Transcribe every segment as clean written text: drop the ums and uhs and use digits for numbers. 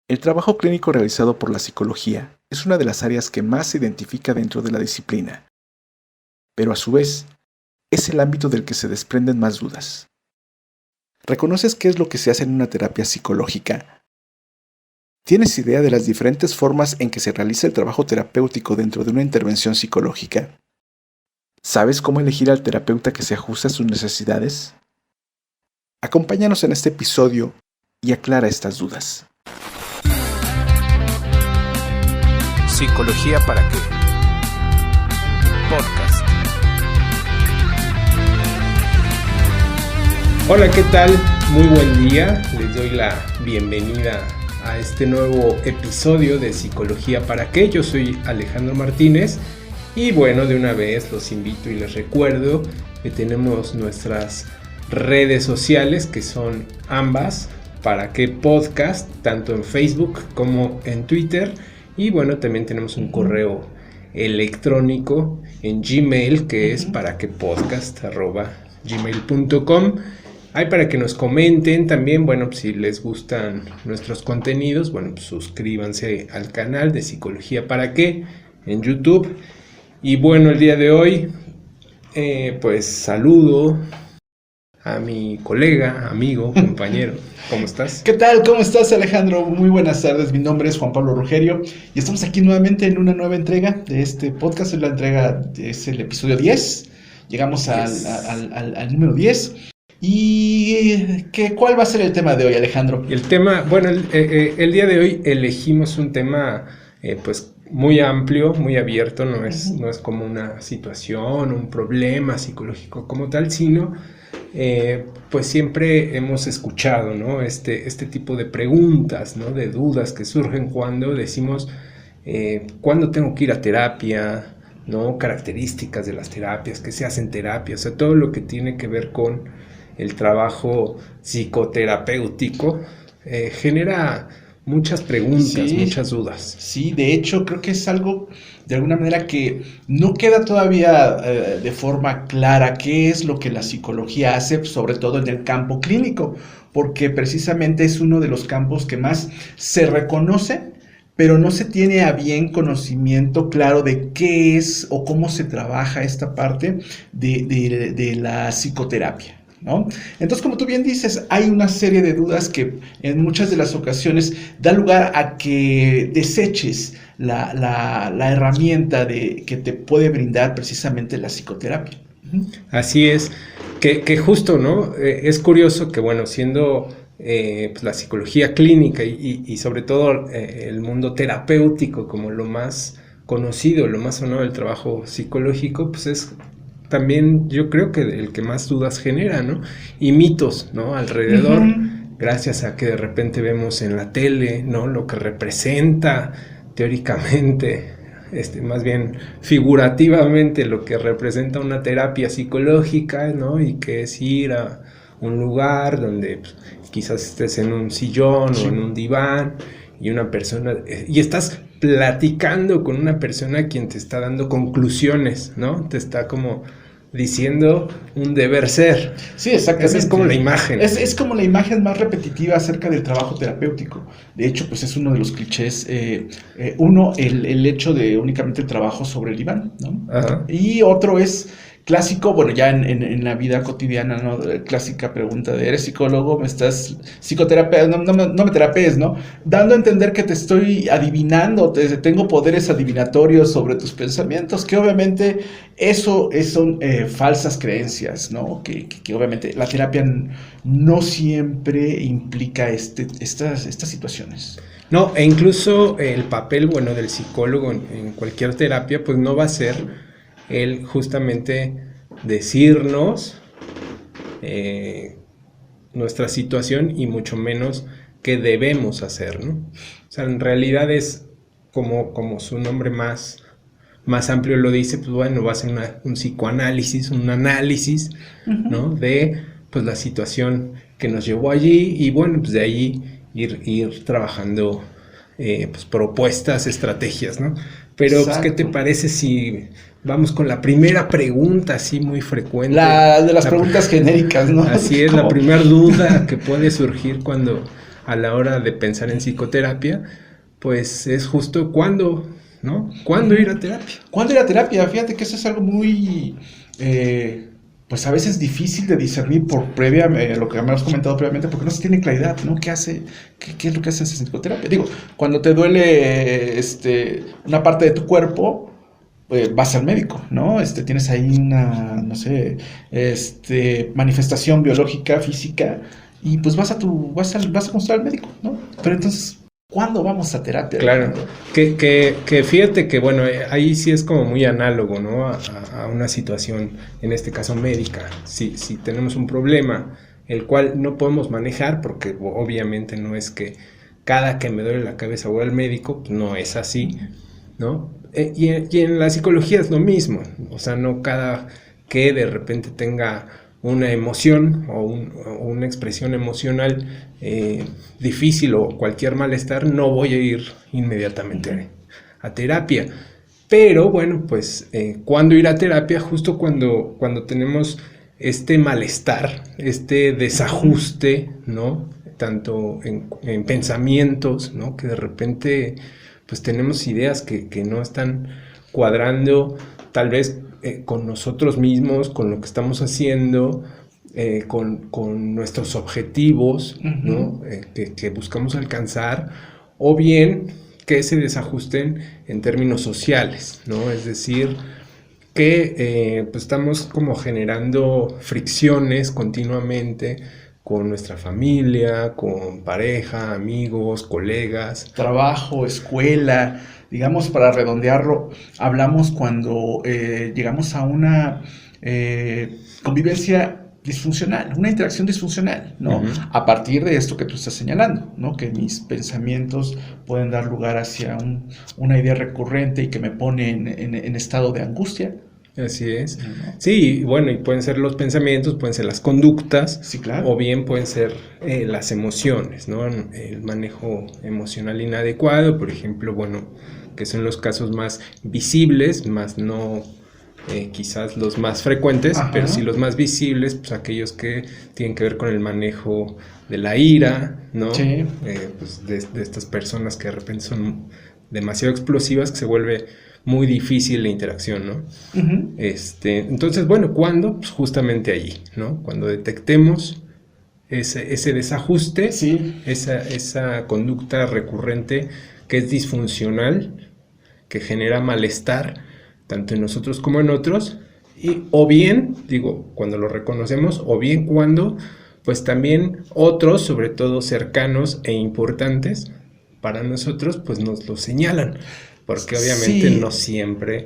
El trabajo clínico realizado por la psicología es una de las áreas que más se identifica dentro de la disciplina, pero a su vez es el ámbito del que se desprenden más dudas. ¿Reconoces qué es lo que se hace en una terapia psicológica? ¿Tienes idea de las diferentes formas en que se realiza el trabajo terapéutico dentro de una intervención psicológica? ¿Sabes cómo elegir al terapeuta que se ajuste a sus necesidades? Acompáñanos en este episodio y aclara estas dudas. ¿Psicología para qué? Podcast. Hola, ¿qué tal? Muy buen día. Les doy la bienvenida a este nuevo episodio de Psicología para qué. Yo soy Alejandro Martínez y bueno, de una vez los invito y les recuerdo que tenemos nuestras redes sociales que son ambas Para qué Podcast, tanto en Facebook como en Twitter. Y bueno, también tenemos un correo electrónico en Gmail que es paraquepodcast@gmail.com. Hay para que nos comenten también, bueno, pues, si les gustan nuestros contenidos, bueno, pues suscríbanse al canal de Psicología para qué en YouTube. Y bueno, el día de hoy, pues saludo a mi colega, amigo, compañero. ¿Cómo estás? ¿Qué tal? ¿Cómo estás, Alejandro? Muy buenas tardes. Mi nombre es Juan Pablo Rogerio y estamos aquí nuevamente en una nueva entrega de este podcast. Es el episodio 10. Llegamos al número 10. ¿Y cuál va a ser el tema de hoy, Alejandro? El tema, bueno, el día de hoy elegimos un tema pues muy amplio, muy abierto. No es como una situación, un problema psicológico como tal, sino pues siempre hemos escuchado, ¿no? este tipo de preguntas, ¿no? De dudas que surgen cuando decimos ¿cuándo tengo que ir a terapia? ¿No? Características de las terapias, que se hacen terapia, o sea, todo lo que tiene que ver con el trabajo psicoterapéutico genera muchas preguntas, muchas dudas. Sí, de hecho creo que es algo de alguna manera que no queda todavía de forma clara qué es lo que la psicología hace, sobre todo en el campo clínico, porque precisamente es uno de los campos que más se reconoce, pero no se tiene a bien conocimiento claro de qué es o cómo se trabaja esta parte de la psicoterapia, ¿no? Entonces, como tú bien dices, hay una serie de dudas que en muchas de las ocasiones da lugar a que deseches la herramienta que te puede brindar precisamente la psicoterapia. Así es, que justo, ¿no? Es curioso que, bueno, siendo pues la psicología clínica y sobre todo el mundo terapéutico como lo más conocido, lo más sonado del trabajo psicológico, pues es también yo creo que el que más dudas genera, ¿no? Y mitos, ¿no? Alrededor, gracias a que de repente vemos en la tele, ¿no? Lo que representa teóricamente, más bien figurativamente, lo que representa una terapia psicológica, ¿no? Y que es ir a un lugar donde pues, quizás estés en un sillón o en un diván y una persona, y estás platicando con una persona a quien te está dando conclusiones, ¿no? Te está como diciendo un deber ser. Sí, exactamente. Esa es como la imagen. Es como la imagen más repetitiva acerca del trabajo terapéutico. De hecho, pues es uno de los clichés. El hecho de únicamente el trabajo sobre el diván, ¿no? Ajá. Y otro es clásico, bueno, ya en la vida cotidiana, ¿no? Clásica pregunta de, ¿eres psicólogo? ¿Me estás psicoterapia? No me terapees, ¿no? Dando a entender que te estoy adivinando, tengo poderes adivinatorios sobre tus pensamientos, que obviamente eso son falsas creencias, ¿no? Que obviamente la terapia no siempre implica estas situaciones. No, e incluso el papel, bueno, del psicólogo en cualquier terapia, pues no va a ser el justamente decirnos nuestra situación y mucho menos qué debemos hacer, ¿no? O sea, en realidad es como su nombre más amplio lo dice, pues bueno, va a ser un psicoanálisis, un análisis, ¿no? De pues la situación que nos llevó allí y bueno, pues de ahí ir trabajando pues propuestas, estrategias, ¿no? Pero pues, ¿qué te parece si vamos con la primera pregunta así muy frecuente? La de las preguntas genéricas, ¿no? Así es, la primera duda que puede surgir cuando a la hora de pensar en psicoterapia, pues es justo cuándo, ¿no? ¿Cuándo ir a terapia? ¿Cuándo ir a terapia? Fíjate que eso es algo muy, pues a veces difícil de discernir por lo que hemos comentado previamente, porque no se tiene claridad, ¿no? ¿Qué es lo que haces en psicoterapia? Digo, cuando te duele una parte de tu cuerpo, vas al médico, ¿no? Tienes ahí una, no sé, manifestación biológica, física, y pues vas a consultar al médico, ¿no? Pero entonces, ¿cuándo vamos a terapia? Claro, que fíjate que, bueno, ahí sí es como muy análogo, ¿no? A una situación, en este caso médica. Si tenemos un problema, el cual no podemos manejar, porque obviamente no es que cada que me duele la cabeza voy al médico, pues no es así, ¿no? Y en la psicología es lo mismo, o sea, no cada que de repente tenga una emoción o una expresión emocional difícil o cualquier malestar, no voy a ir inmediatamente a terapia. Pero bueno, pues ¿cuándo ir a terapia? Justo cuando tenemos este malestar, este desajuste, ¿no? Tanto en pensamientos, ¿no? Que de repente pues tenemos ideas que no están cuadrando, tal vez con nosotros mismos, con lo que estamos haciendo, con nuestros objetivos, ¿no? Que buscamos alcanzar, o bien que se desajusten en términos sociales, ¿no? Es decir, que pues estamos como generando fricciones continuamente con nuestra familia, con pareja, amigos, colegas. Trabajo, escuela, digamos, para redondearlo, hablamos cuando llegamos a una convivencia disfuncional, una interacción disfuncional, ¿no? A partir de esto que tú estás señalando, ¿no? Que mis pensamientos pueden dar lugar hacia una idea recurrente y que me pone en estado de angustia. Así es. Sí, bueno, y pueden ser los pensamientos, pueden ser las conductas, sí, claro. O bien pueden ser las emociones, ¿no? El manejo emocional inadecuado, por ejemplo, bueno, que son los casos más visibles, más no quizás los más frecuentes, pero sí los más visibles, pues aquellos que tienen que ver con el manejo de la ira, ¿no? Sí. Pues de estas personas que de repente son demasiado explosivas, que se vuelve muy difícil la interacción, ¿no? Entonces, bueno, ¿cuándo? Pues justamente allí, ¿no? Cuando detectemos ese desajuste, sí. esa conducta recurrente que es disfuncional, que genera malestar, tanto en nosotros como en otros, o bien, digo, cuando lo reconocemos, o bien cuando, pues también otros, sobre todo cercanos e importantes para nosotros, pues nos lo señalan. Porque obviamente no siempre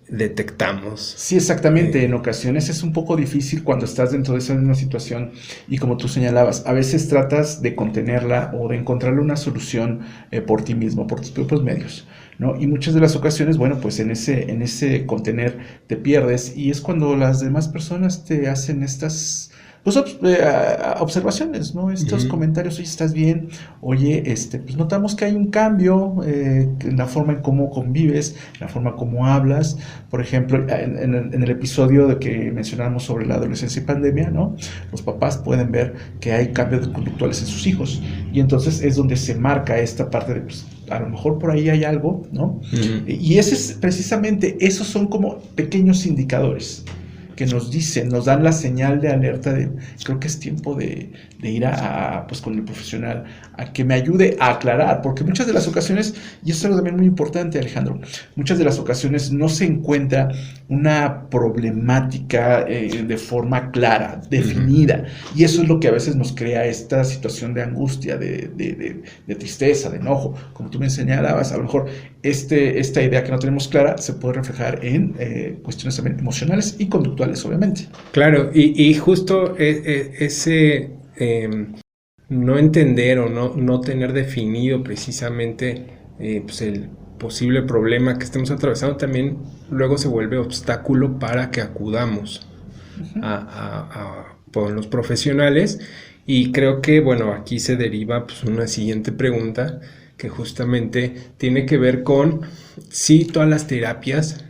detectamos. Sí, exactamente. En ocasiones es un poco difícil cuando estás dentro de esa misma situación y como tú señalabas, a veces tratas de contenerla o de encontrarle una solución por ti mismo, por tus propios medios, ¿no? Y muchas de las ocasiones, bueno, pues en ese contener te pierdes y es cuando las demás personas te hacen estas observaciones, ¿no? Estos comentarios, oye, ¿estás bien? Oye, pues notamos que hay un cambio en la forma en cómo convives, en la forma como hablas. Por ejemplo, en el episodio de que mencionamos sobre la adolescencia y pandemia, ¿no? Los papás pueden ver que hay cambios conductuales en sus hijos y entonces es donde se marca esta parte de, pues, a lo mejor por ahí hay algo, ¿no? Y ese es precisamente, esos son como pequeños indicadores que nos dicen, nos dan la señal de alerta de creo que es tiempo de ir pues con el profesional a que me ayude a aclarar, porque muchas de las ocasiones, y eso es algo también muy importante, Alejandro, muchas de las ocasiones no se encuentra una problemática de forma clara, definida, y eso es lo que a veces nos crea esta situación de angustia, de tristeza, de enojo, como tú me señalabas, a lo mejor esta idea que no tenemos clara se puede reflejar en cuestiones también emocionales y conductuales, obviamente. Claro, y justo ese no entender o no tener definido precisamente pues el posible problema que estemos atravesando también luego se vuelve obstáculo para que acudamos por los profesionales, y creo que bueno, aquí se deriva pues una siguiente pregunta que justamente tiene que ver con si todas las terapias,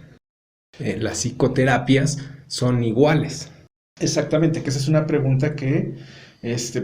las psicoterapias son iguales. Exactamente, que esa es una pregunta que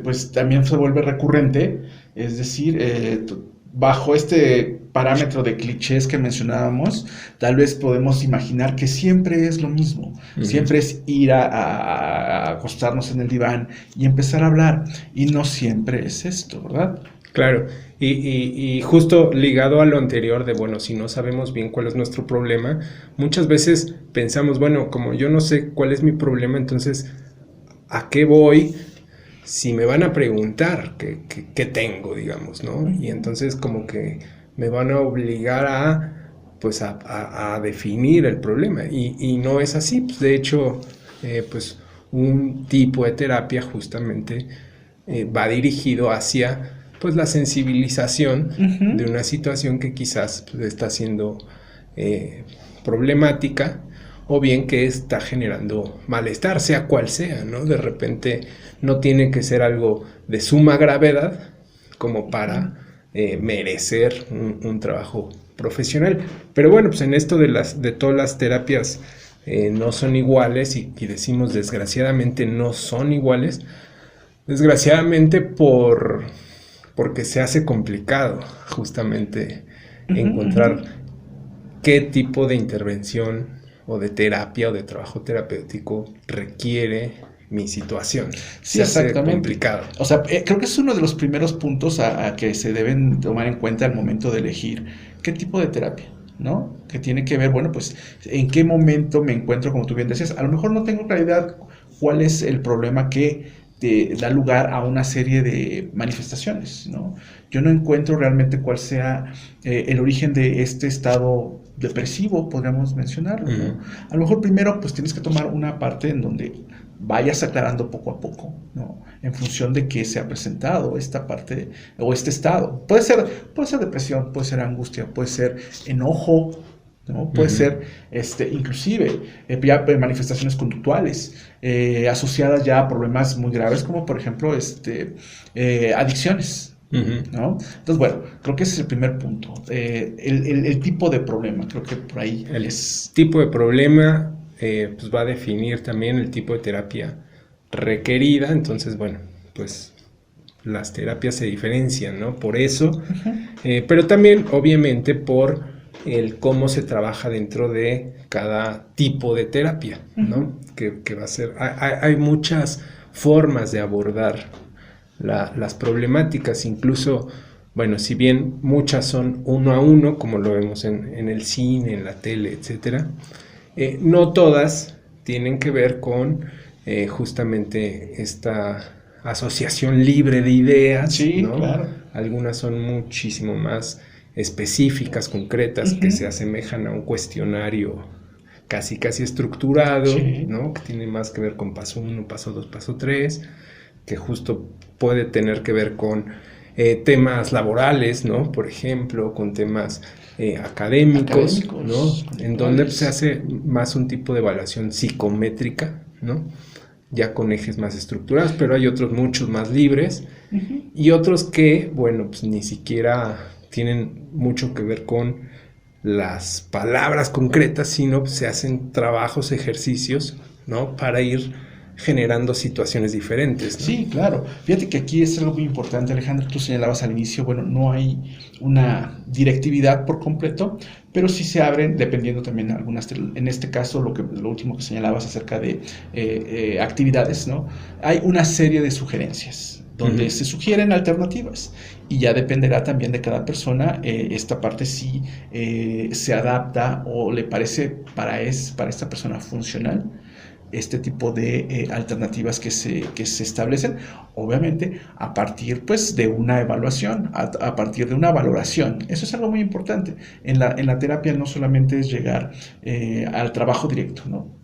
pues también se vuelve recurrente Es decir, bajo este parámetro de clichés que mencionábamos, tal vez podemos imaginar que siempre es lo mismo, siempre es ir a acostarnos en el diván y empezar a hablar, y no siempre es esto, ¿verdad? Claro, y justo ligado a lo anterior de, bueno, si no sabemos bien cuál es nuestro problema, muchas veces pensamos, bueno, como yo no sé cuál es mi problema, entonces, ¿a qué voy? Si me van a preguntar qué tengo, digamos, ¿no? Y entonces como que me van a obligar pues a definir el problema. Y no es así. Pues, de hecho, pues un tipo de terapia justamente va dirigido hacia pues la sensibilización de una situación que quizás pues, está siendo problemática, o bien que está generando malestar, sea cual sea, ¿no? De repente no tiene que ser algo de suma gravedad como para merecer un trabajo profesional. Pero bueno, pues en esto de todas las terapias no son iguales, y decimos desgraciadamente no son iguales, desgraciadamente porque se hace complicado justamente encontrar qué tipo de intervención o de terapia o de trabajo terapéutico requiere mi situación. Sí, exactamente. Complicado. O sea, creo que es uno de los primeros puntos a que se deben tomar en cuenta al momento de elegir qué tipo de terapia, ¿no? Que tiene que ver, bueno, pues en qué momento me encuentro, como tú bien decías. A lo mejor no tengo claridad cuál es el problema que da lugar a una serie de manifestaciones, ¿no? Yo no encuentro realmente cuál sea el origen de este estado depresivo, podríamos mencionarlo, ¿no? A lo mejor primero pues tienes que tomar una parte en donde vayas aclarando poco a poco, ¿no? En función de qué se ha presentado esta parte o este estado. Puede ser depresión, puede ser angustia, puede ser enojo, ¿no? Puede ser inclusive ya manifestaciones conductuales asociadas ya a problemas muy graves como por ejemplo adicciones, ¿no? Entonces bueno, creo que ese es el primer punto, el tipo de problema, creo que por ahí el tipo de problema pues va a definir también el tipo de terapia requerida. Entonces bueno, pues las terapias se diferencian, ¿no? Por eso, pero también obviamente por el cómo se trabaja dentro de cada tipo de terapia, ¿no? Que va a ser... Hay muchas formas de abordar las problemáticas, incluso, bueno, si bien muchas son uno a uno, como lo vemos en el cine, en la tele, etcétera, no todas tienen que ver con justamente esta asociación libre de ideas, sí, ¿no? Claro. Algunas son muchísimo más específicas, concretas, que se asemejan a un cuestionario casi estructurado, sí, ¿no? Que tiene más que ver con paso 1, paso 2, paso 3, que justo puede tener que ver con temas laborales, ¿no? Por ejemplo, con temas académicos, ¿no? En donde se hace más un tipo de evaluación psicométrica, ¿no? Ya con ejes más estructurados, pero hay otros muchos más libres, y otros que, bueno, pues ni siquiera tienen mucho que ver con las palabras concretas, sino se hacen trabajos, ejercicios, ¿no? Para ir generando situaciones diferentes, ¿no? Sí, claro. Fíjate que aquí es algo muy importante, Alejandro. Tú señalabas al inicio, bueno, no hay una directividad por completo, pero sí se abren, dependiendo también algunas, en este caso, lo último que señalabas acerca de actividades, ¿no? Hay una serie de sugerencias donde se sugieren alternativas, y ya dependerá también de cada persona esta parte si se adapta o le parece para esta persona funcional este tipo de alternativas que se establecen, obviamente a partir pues de una evaluación, a partir de una valoración. Eso es algo muy importante. En la terapia no solamente es llegar al trabajo directo, ¿no?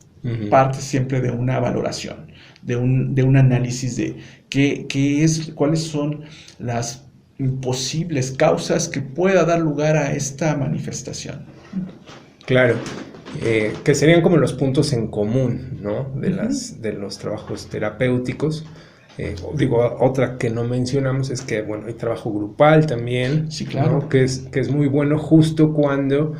Parte siempre de una valoración, de un análisis de cuáles son las posibles causas que pueda dar lugar a esta manifestación. Claro. Que serían como los puntos en común, ¿no? De los trabajos terapéuticos. Otra que no mencionamos es que, bueno, hay trabajo grupal también, sí, claro, ¿no? que es muy bueno justo cuando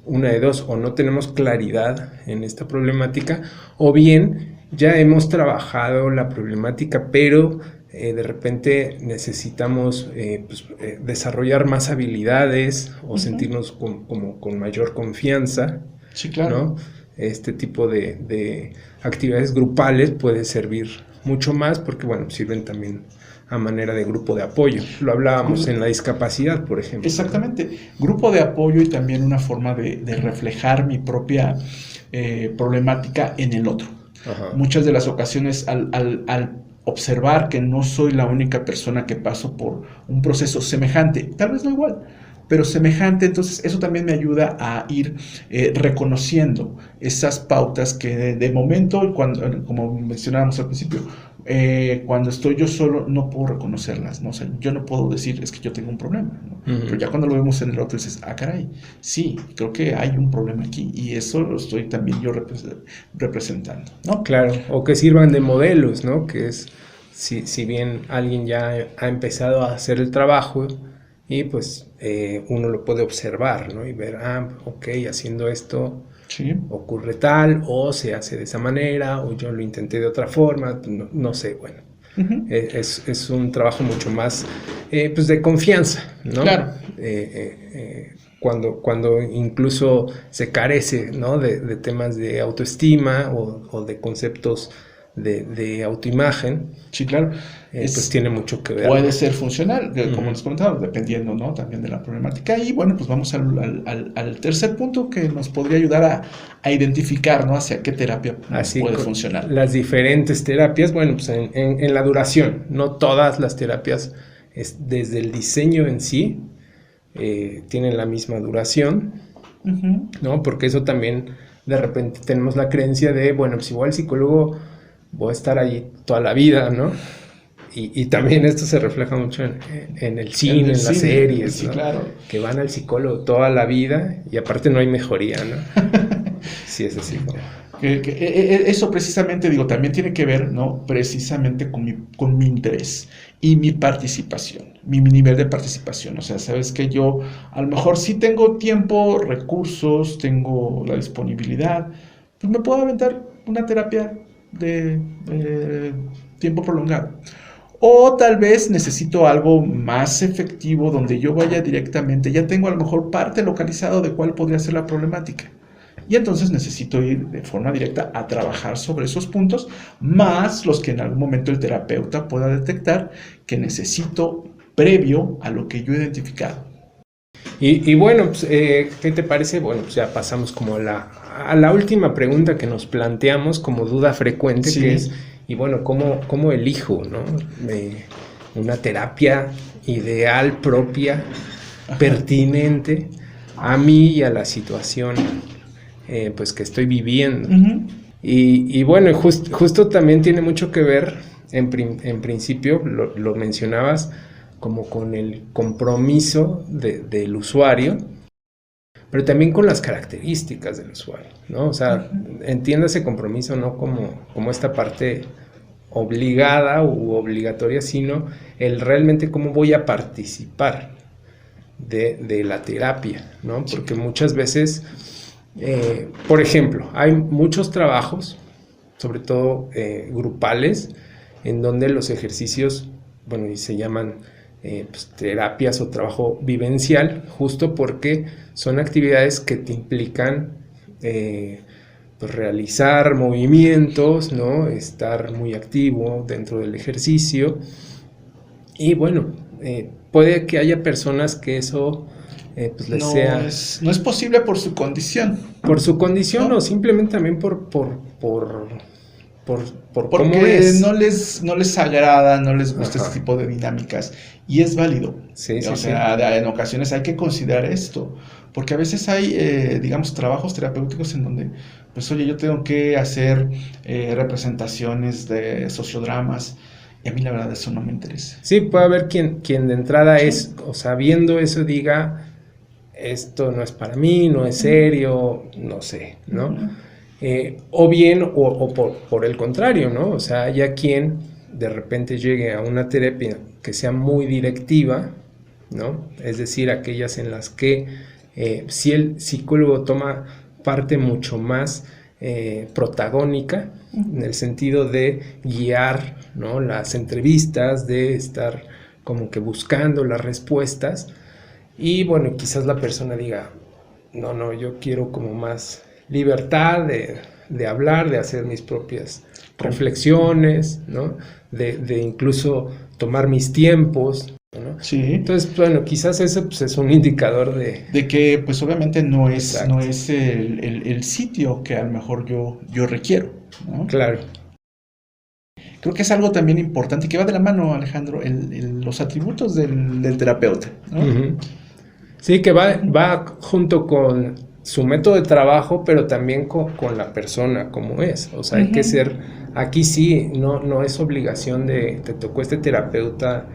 una de dos, o no tenemos claridad en esta problemática, o bien ya hemos trabajado la problemática, pero de repente necesitamos desarrollar más habilidades o sentirnos como con mayor confianza. Sí, claro. ¿No? Este tipo de actividades grupales puede servir mucho más porque, bueno, sirven también a manera de grupo de apoyo. Lo hablábamos en la discapacidad, por ejemplo. Exactamente. Grupo de apoyo y también una forma de reflejar mi propia problemática en el otro. Ajá. Muchas de las ocasiones al observar que no soy la única persona que paso por un proceso semejante, tal vez no igual, pero semejante, entonces eso también me ayuda a ir reconociendo esas pautas que de momento, cuando, como mencionábamos al principio, cuando estoy yo solo no puedo reconocerlas, ¿no? O sea, yo no puedo decir es que yo tengo un problema, ¿no? Pero ya cuando lo vemos en el otro dices, ah, caray, sí, creo que hay un problema aquí y eso lo estoy también yo representando, ¿no? Claro, o que sirvan de modelos, ¿no? Que es, si bien alguien ya ha empezado a hacer el trabajo y pues uno lo puede observar, ¿no? Y ver, ok, haciendo esto Sí. ocurre tal, o se hace de esa manera, o yo lo intenté de otra forma, no sé, bueno. Es un trabajo mucho más pues de confianza, ¿no? Claro. Cuando incluso se carece, ¿no? de temas de autoestima o de conceptos de autoimagen. Sí, claro. Pues tiene mucho que ver. Puede ser funcional, como les comentaba, dependiendo, ¿no? También de la problemática. Y bueno, pues vamos al tercer punto que nos podría ayudar a identificar, ¿no? Hacia qué terapia puede funcionar. Las diferentes terapias, bueno, pues en la duración. No todas las terapias, desde el diseño en sí, tienen la misma duración, ¿no? Porque eso también, de repente, tenemos la creencia de, bueno, pues igual el psicólogo voy a estar allí toda la vida, ¿no? Y también esto se refleja mucho en el cine, en las series, sí, ¿no? Claro. Que van al psicólogo toda la vida y aparte no hay mejoría, ¿no? Sí, es así. Eso precisamente, digo, también tiene que ver, ¿no? Precisamente con mi interés y mi participación, mi nivel de participación. O sea, sabes que yo a lo mejor sí tengo tiempo, recursos, tengo la disponibilidad, pues me puedo aventar una terapia de tiempo prolongado. O tal vez necesito algo más efectivo donde yo vaya directamente, ya tengo a lo mejor parte localizado de cuál podría ser la problemática. Y entonces necesito ir de forma directa a trabajar sobre esos puntos, más los que en algún momento el terapeuta pueda detectar que necesito previo a lo que yo he identificado. Y bueno, pues, ¿qué te parece? Bueno, pues ya pasamos como a la última pregunta que nos planteamos como duda frecuente, sí. Que es, y bueno, ¿cómo elijo, ¿no? Una terapia ideal, propia, pertinente a mí y a la situación pues que estoy viviendo. Y bueno, justo también tiene mucho que ver, en principio, lo mencionabas, como con el compromiso del usuario, pero también con las características del usuario, ¿no? O sea, entiéndase compromiso no como esta parte obligada u obligatoria, sino el realmente cómo voy a participar de la terapia, ¿no? Porque muchas veces, por ejemplo, hay muchos trabajos, sobre todo grupales, en donde los ejercicios, bueno, y se llaman pues, terapias o trabajo vivencial, justo porque son actividades que te implican pues, realizar movimientos, ¿no? Estar muy activo dentro del ejercicio. Y bueno, puede que haya personas que eso pues les sea... No es posible por su condición. Por su condición, ¿no? O simplemente también por porque cómo es. no les agrada, no les gusta este tipo de dinámicas y es válido. Sí, o sea, en ocasiones hay que considerar esto, porque a veces hay, digamos, trabajos terapéuticos en donde, pues, oye, yo tengo que hacer representaciones de sociodramas y a mí la verdad eso no me interesa. Sí, puede haber quien de entrada es, o sea, viendo eso diga, esto no es para mí, no es serio, no sé, ¿no? O bien, o por el contrario, ¿no? O sea, haya quien de repente llegue a una terapia que sea muy directiva, ¿no? Es decir, aquellas en las que si el psicólogo toma parte mucho más protagónica, en el sentido de guiar, ¿no?, las entrevistas, de estar como que buscando las respuestas. Y bueno, quizás la persona diga, no, yo quiero como más libertad de hablar, de hacer mis propias reflexiones, ¿no? De incluso tomar mis tiempos, ¿no? Sí. Entonces, bueno, quizás eso pues, es un indicador de que pues obviamente no es el sitio que a lo mejor yo requiero, ¿no? Claro. Creo que es algo también importante que va de la mano, Alejandro, los atributos del terapeuta, ¿no? Uh-huh. Sí, que va junto con su método de trabajo, pero también con la persona como es. O sea, hay que ser, aquí sí, no es obligación de, te tocó este terapeuta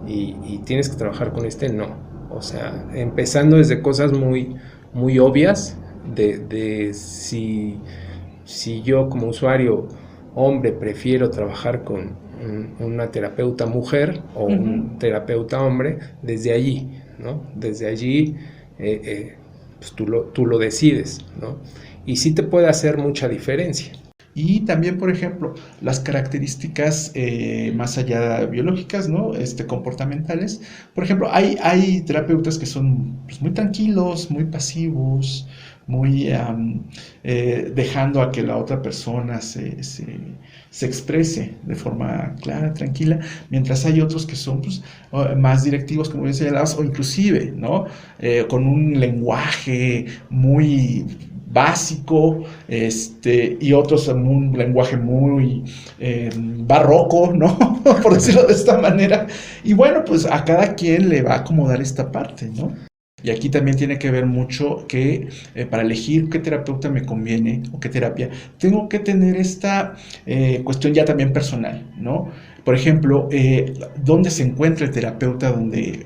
y tienes que trabajar con este, no. O sea, empezando desde cosas muy, muy obvias, de si yo como usuario hombre prefiero trabajar con una terapeuta mujer o un terapeuta hombre, desde allí, ¿no? Desde allí pues tú lo decides, ¿no? Y sí te puede hacer mucha diferencia. Y también, por ejemplo, las características más allá biológicas, ¿no? Comportamentales. Por ejemplo, hay terapeutas que son pues, muy tranquilos, muy pasivos, muy dejando a que la otra persona se exprese de forma clara, tranquila, mientras hay otros que son pues, más directivos, como bien señalabas, o inclusive, ¿no? Con un lenguaje muy básico, y otros en un lenguaje muy barroco, ¿no? Por decirlo de esta manera. Y bueno, pues a cada quien le va a acomodar esta parte, ¿no? Y aquí también tiene que ver mucho que para elegir qué terapeuta me conviene o qué terapia, tengo que tener esta cuestión ya también personal, ¿no? Por ejemplo, ¿dónde se encuentra el terapeuta donde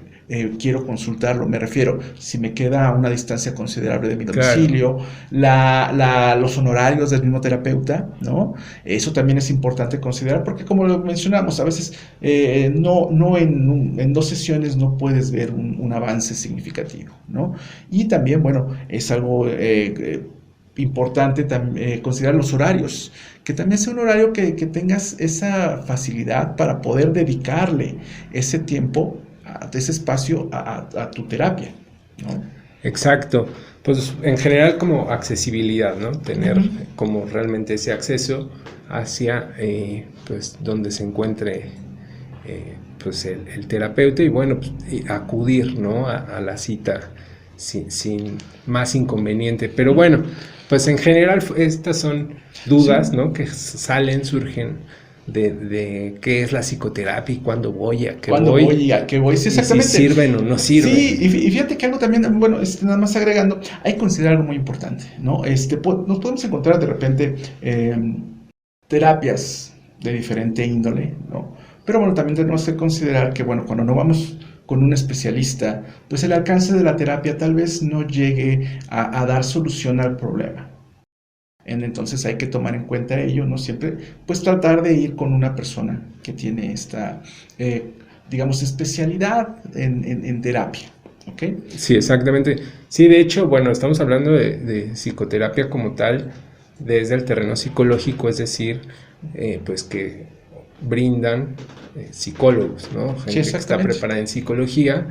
quiero consultarlo? Me refiero, si me queda a una distancia considerable de mi domicilio, claro. Los honorarios del mismo terapeuta, ¿no? Eso también es importante considerar porque como lo mencionamos, a veces no en 2 sesiones no puedes ver un avance significativo, ¿no? Y también, bueno, es algo importante considerar los horarios, que también sea un horario que tengas esa facilidad para poder dedicarle ese tiempo, ese espacio a tu terapia, ¿no? Exacto. Pues en general como accesibilidad, ¿no? Tener como realmente ese acceso hacia pues donde se encuentre pues el terapeuta y bueno, pues, acudir, ¿no? a la cita sin más inconveniente. Pero bueno, pues en general estas son dudas, ¿no? Que surgen de qué es la psicoterapia y cuándo voy, a qué voy. Sí, exactamente. Y si sirven o no sirven. Sí, y fíjate que algo también, bueno, nada más agregando, hay que considerar algo muy importante, ¿no? Nos podemos encontrar de repente terapias de diferente índole, ¿no? Pero bueno, también tenemos que considerar que, bueno, cuando no vamos con un especialista, pues el alcance de la terapia tal vez no llegue a dar solución al problema. Entonces hay que tomar en cuenta ello, ¿no? Siempre, pues tratar de ir con una persona que tiene esta, digamos, especialidad en terapia, ¿ok? Sí, exactamente. Sí, de hecho, bueno, estamos hablando de psicoterapia como tal, desde el terreno psicológico, es decir, pues que brindan psicólogos, ¿no? Gente que está preparada en psicología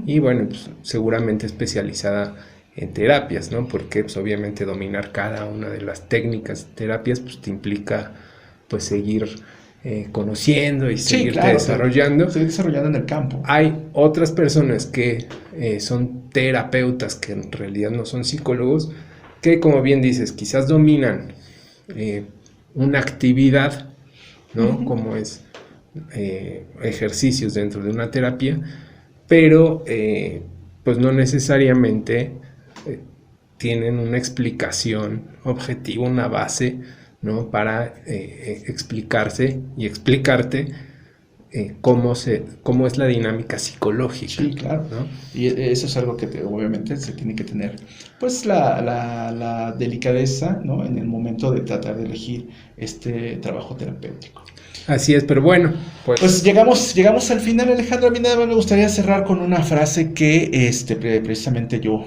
y bueno, pues seguramente especializada en terapias, ¿no? Porque pues obviamente dominar cada una de las técnicas, terapias, pues te implica pues seguir conociendo y seguirte desarrollando. Seguir desarrollando en el campo. Hay otras personas que son terapeutas, que en realidad no son psicólogos, que como bien dices, quizás dominan una actividad, ¿no? Como es ejercicios dentro de una terapia, pero pues no necesariamente tienen una explicación objetiva, una base, ¿no? Para explicarse y explicarte cómo es la dinámica psicológica. Sí, claro, ¿no? Y eso es algo que obviamente se tiene que tener, pues la delicadeza, ¿no? En el momento de tratar de elegir este trabajo terapéutico. Así es, pero bueno, pues llegamos al final, Alejandro. A mí nada más me gustaría cerrar con una frase que precisamente yo,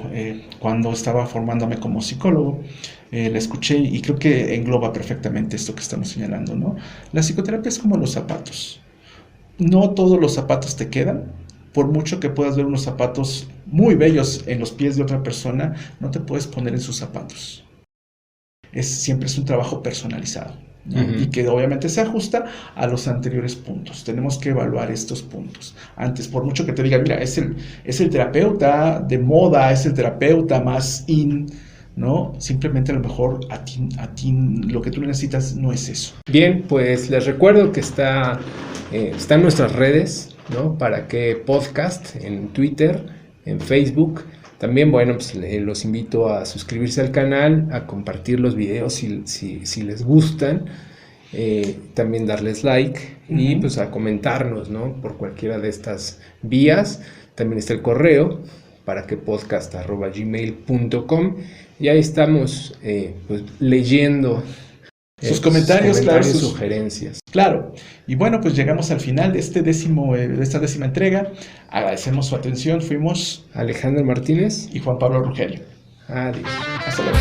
cuando estaba formándome como psicólogo, la escuché y creo que engloba perfectamente esto que estamos señalando, ¿no? La psicoterapia es como los zapatos. No todos los zapatos te quedan. Por mucho que puedas ver unos zapatos muy bellos en los pies de otra persona, no te puedes poner en sus zapatos. Siempre es un trabajo personalizado, ¿no? Y que obviamente se ajusta a los anteriores puntos. Tenemos que evaluar estos puntos. Antes, por mucho que te digan, mira, es el terapeuta de moda, es el terapeuta más in, ¿no? Simplemente a lo mejor a ti lo que tú necesitas no es eso. Bien, pues les recuerdo que está en nuestras redes, ¿no? Para que podcast en Twitter, en Facebook. También, bueno, pues los invito a suscribirse al canal, a compartir los videos si les gustan, también darles like y pues a comentarnos, ¿no? Por cualquiera de estas vías. También está el correo para que podcast@gmail.com y ahí estamos pues leyendo sus comentarios, claro, sus sugerencias. Claro. Y bueno, pues llegamos al final de esta 10ª entrega. Agradecemos su atención. Fuimos Alejandro Martínez y Juan Pablo Rugerio. Adiós. Hasta luego.